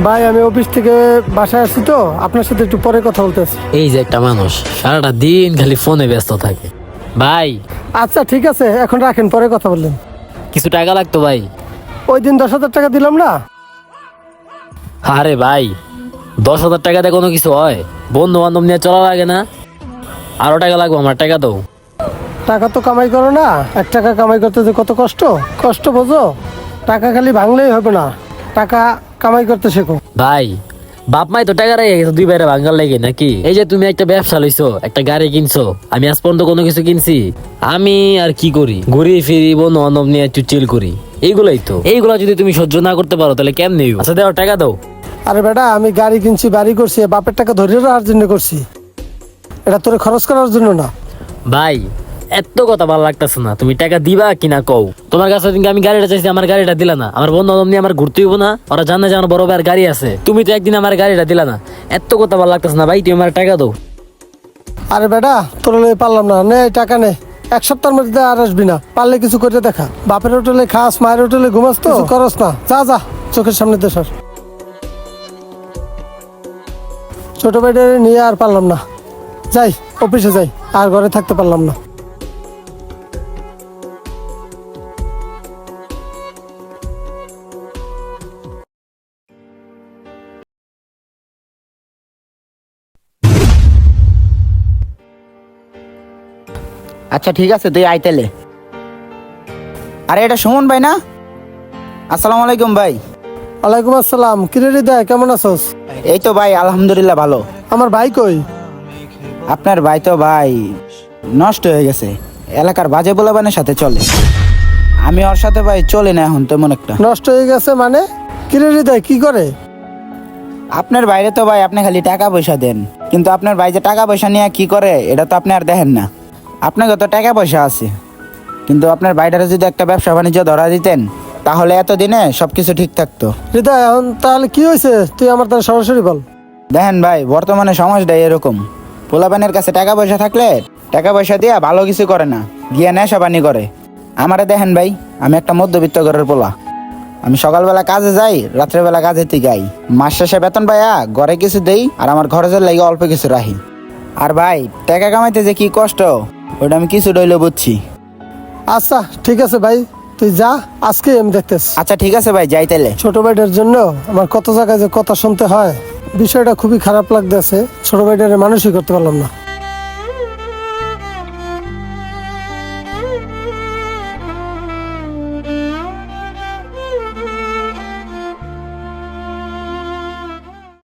ভাই আমি অফিস থেকে বাসায় আসছি তো, আপনার সাথে একটু পরে কথা বলতেছি। এই যে একটা মানুষ সারাটা দিন খালি ফোনে ব্যস্ত থাকে। ভাই আচ্ছা ঠিক আছে, এখন রাখেন, পরে কথা বললেন। কিছু টাকা লাগতো ভাই। ওই দিন 10,000 টাকা দিলাম না? আরে ভাই 10,000 টাকাতে কোনো কিছু হয়? বন্ধু বান্ধব নিয়ে চলা লাগে না? আরো টাকা লাগবে আমার, টাকা দাও। টাকা তো কামাই করো না, 1 টাকা কামাই করতে যে কত কষ্ট, কষ্ট বোঝো? টাকা খালি ভাঙলেই হবে না, টাকা কামাই করতে শেখো। ভাই বাপ মাই তো টাকা রেখে গেছে দুই বাইরে ভাঙ্গার লেগে নাকি? এই যে তুমি একটা ব্যবসা লইছো, একটা গাড়ি কিনছো, আমি আজ পর্যন্ত কোনো কিছু কিনছি? আমি আর কি করি, ঘুরি ফিরি, বন্ধু বান্ধব নিয়ে একটু চিল করি, এইগুলাই তো। এইগুলা যদি তুমি সহ্য না করতে পারো তাহলে কেমনে হইবো? আচ্ছা দাও, টাকা দাও। আরে বেটা, আমি গাড়ি কিনছি, বাড়ি করছি, বাপের টাকা ধরে রাখার জন্য করছি, এটা তোরে খরচ করার জন্য না। ভাই এত কথা ভালো লাগতেছে না, তুমি টাকা দিবা কিনা কও। তোমার কাছে ওইদিনকে আমি গাড়িটা চাইছি, আমার গাড়িটা দিলা না। আমার বন্ধু বান্ধব নিয়ে আমার ঘুরতে হইব না? ওরা জানে যে আমার বড় ভাইয়ের গাড়ি আছে, তুমি তো একদিন আমার গাড়িটা দিলা না। এত কথা ভালো লাগতেছে না ভাই, তুমি আমার টাকা দাও। আরে বেটা, তোর লই পারলাম না, নে টাকা নে। 1 সপ্তাহের মধ্যে আর আসবি না, পারলে কিছু করে দেখা। বাপের হোটেলে খাস, মায়ের হোটেলে ঘুমাস, তো কিছু করস না। যা যা, চোখের সামনে দেশ। ছোট ভাইটা নিয়ে আর পারলাম না, যাই অফিসে যাই, আর ঘরে থাকতে পারলাম না। আচ্ছা ঠিক আছে, তুই আইতেলে। আরে এটা সুমন ভাই না? আসসালামু আলাইকুম ভাই। ওয়ালাইকুম আসসালাম। কিরে হৃদয়, কেমন আছোস? এই তো ভাই, আলহামদুলিল্লাহ ভালো। আমার ভাই কই? আপনার ভাই তো ভাই নষ্ট হয়ে গেছে, এলাকার বাজে পোলাপানের সাথে চলে। আমি ওর সাথে ভাই চলি না এখন তেমন একটা। নষ্ট হয়ে গেছে মানে? কিরে হৃদয়, কি করে? আপনার বাইরে তো ভাই আপনি খালি টাকা পয়সা দেন, কিন্তু আপনার ভাই যে টাকা পয়সা নিয়ে কি করে এটা তো আপনি আর দেখেন না। আপনাকে তো টাকা পয়সা আছে, কিন্তু আপনার ভাইটারে যদি একটা ব্যবসা বাণিজ্য ধরা দিতেন তাহলে এতদিনে সবকিছু ঠিক থাকতো। হৃদয়, এখন তাহলে কি হয়েছে তুই আমার তার সরাসরি বল। দেখেন ভাই, বর্তমানে সমাজটাই এরকম। পোলাপানের কাছে টাকা পয়সা থাকলে টাকা পয়সা দিয়া ভালো কিছু করে না, গিয়ে নেশা পানি করে। আমারে দেখেন ভাই, আমি একটা মধ্যবিত্ত ঘরের পোলা। আমি সকালবেলা কাজে যাই, রাত্রেবেলা কাজে থেকে আই। মাস শেষে বেতন পাইয়া ঘরে কিছু দেই, আর আমার খরচের লাগে অল্প কিছু রাখি। আর ভাই টাকা কামাইতে যে কি কষ্ট, ওটা আমি কিছু ডইলে বুঝছি। আচ্ছা ঠিক আছে ভাই, তুই যা, আজকে আমি দেখতেছি। আচ্ছা ঠিক আছে ভাই, যাই তাইলে। ছোট ভাইটার জন্য আমার কত জায়গায় যে কথা শুনতে হয়, বিষয়টা খুবই খারাপ লাগতেছে। ছোট ভাইটারে মানুষই করতে পারলাম না।